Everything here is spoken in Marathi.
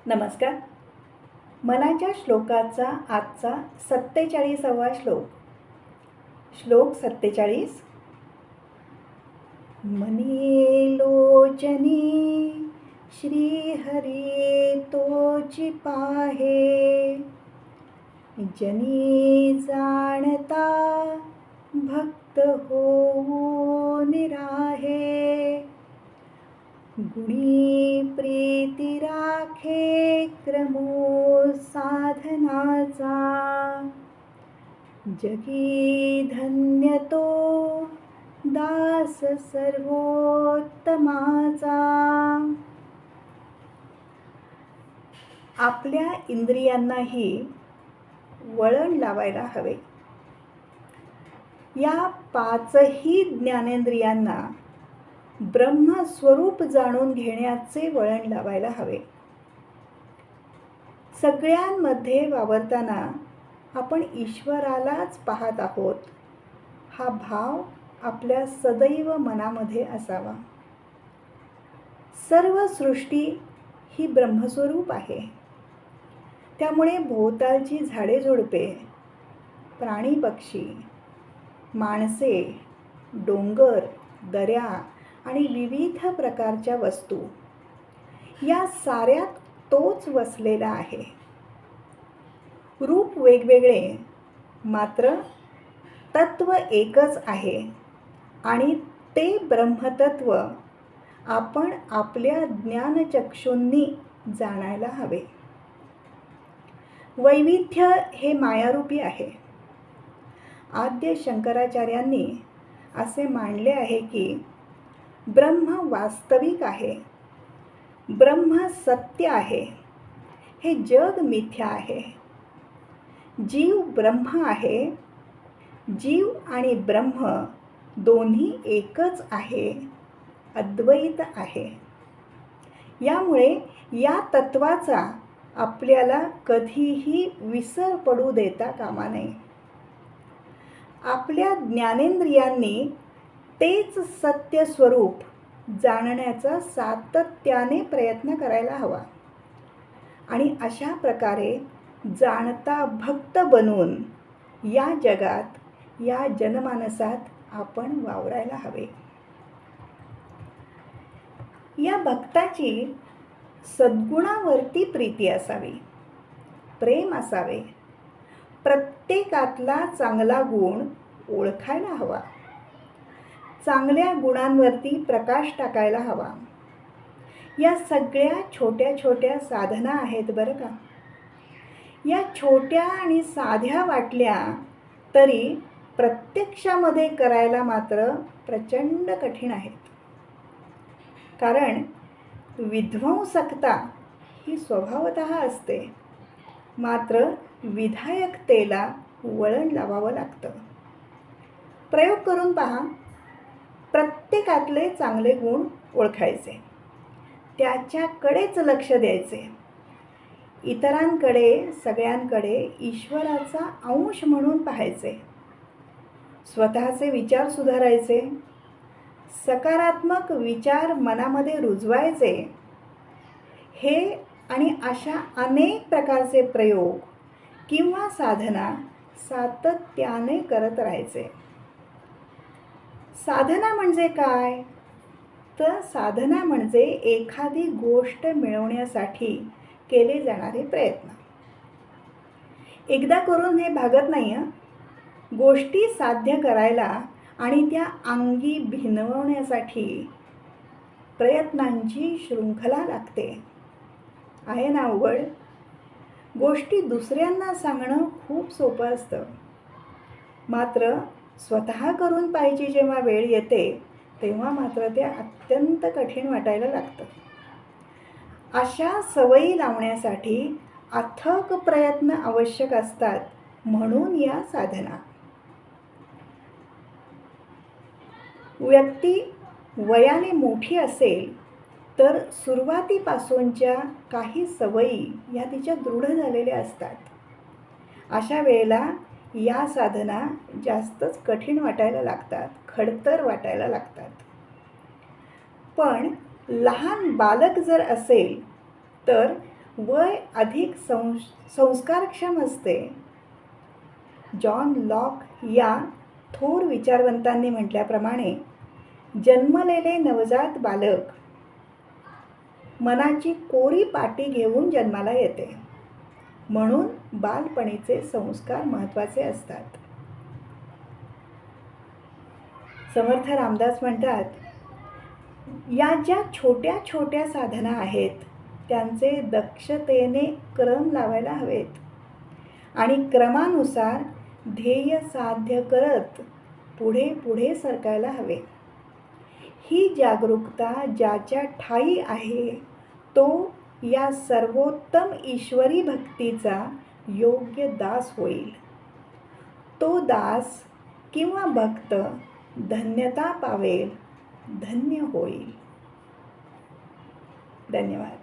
नमस्कार. मनाच्या श्लोकाचा आजचा 47वा श्लोक. श्लोक 47. मनी लोचनी श्रीहरी तोची पाहे, जनी जाणता भक्त होऊ निराहे. गुणी प्रीती राखे क्रमो साधनाचा, जगी धन्य तो दास सर्वोत्तमाचा. आपल्या इंद्रियांनाही वळण लावायला हवे. या 5ही ज्ञानेंद्रियांना ब्रह्मस्वरूप जाणून घेण्याचे वळण लावायला हवे. सगळ्यांमध्ये वावरताना आपण ईश्वरालाच पाहत आहोत, हा भाव आपल्या सदैव मनामध्ये असावा. सर्व सृष्टी ही ब्रह्मस्वरूप आहे. त्यामुळे भोवतालची झाडेझुडपे, प्राणी पक्षी, माणसे, डोंगर, दऱ्या आणि विविध प्रकारच्या वस्तू, या साऱ्यात तोच वसलेला आहे. रूप वेगवेगळे, मात्र तत्व एकच आहे आणि ते ब्रह्मतत्व आपण आपल्या ज्ञानचक्षूंनी जाणायला हवे. वैविध्य हे मायारूपी आहे. आद्य शंकराचार्यांनी असे मांडले आहे की ब्रह्म वास्तविक आहे, ब्रह्म सत्य आहे, हे जग मिथ्या आहे. जीव ब्रह्म आहे, जीव आणि ब्रह्म दोन्ही एकच आहे, अद्वैत आहे. यामुळे या तत्वाचा आपल्याला कधीही विसर पडू देता कामा नये. आपल्या ज्ञानेंद्रियांनी तेच सत्य स्वरूप जाणण्याचा सातत्याने प्रयत्न करायला हवा आणि अशा प्रकारे जाणता भक्त बनून या जगात, या जनमानसात आपण वावरायला हवे. या भक्ताची सद्गुणावरती प्रीती असावी, प्रेम असावे. प्रत्येकातला चांगला गुण ओळखायला हवा, चांगल्या गुणांवरती प्रकाश टाकायला हवा. या सगळ्या छोट्या छोट्या साधना आहेत बरं का. या छोट्या आणि साध्या वाटल्या तरी प्रत्यक्षामध्ये करायला मात्र प्रचंड कठीण आहेत. कारण विध्वंसकता ही स्वभावतः असते, मात्र विधायकतेला वळण लावावं लागतं. प्रयोग करून पहा. प्रत्येकातले चांगले गुण ओळखायचे, त्याच्याकडेच लक्ष द्यायचे. इतरांकडे, सगळ्यांकडे ईश्वराचा अंश म्हणून पाहायचे. स्वतःचे विचार सुधारायचे, सकारात्मक विचार मनामध्ये रुजवायचे. हे आणि अशा अनेक प्रकारचे प्रयोग किंवा साधना सातत्याने करत राहायचे. साधना म्हणजे काय? तर साधना म्हणजे एखादी गोष्ट मिळवण्यासाठी केले जाणारे प्रयत्न. एकदा करून हे भागत नाही. गोष्टी साध्य करायला आणि त्या अंगी भिनवण्यासाठी प्रयत्नांची शृंखला लागते. आहे ना अवघड? गोष्टी दुसऱ्यांना सांगणं खूप सोपं असतं, मात्र स्वतः करून पाहिजे जेव्हा वेळ येते तेव्हा मात्र ते अत्यंत कठीण वाटायला लागतं. अशा सवयी लावण्यासाठी अथक प्रयत्न आवश्यक असतात. म्हणून या साधना. व्यक्ती वयाने मोठी असेल तर सुरुवातीपासूनच्या काही सवयी या तिच्या दृढ झालेल्या असतात. अशा वेळेला या साधना जास्तच कठीण वाटायला लागतात, खडतर वाटायला लागतात. पण लहान बालक जर असेल तर वय अधिक संस्कारक्षम असते. जॉन लॉक या थोर विचारवंतांनी म्हटल्याप्रमाणे जन्मलेले नवजात बालक मनाची कोरी पाटी घेऊन जन्माला येते. म्हणून बालपणीचे संस्कार महत्त्वाचे असतात. समर्थ रामदास म्हणतात, या ज्या छोट्या छोट्या साधना आहेत त्यांचे दक्षतेने क्रम लावायला हवेत आणि क्रमानुसार ध्येय साध्य करत पुढे पुढे सरकायला हवे. ही जागरूकता ज्याच्या ठायी आहे तो या सर्वोत्तम ईश्वरी भक्तीचा योग्य दास होईल. तो दास किंवा भक्त धन्यता पावेल, धन्य होईल. धन्यवाद.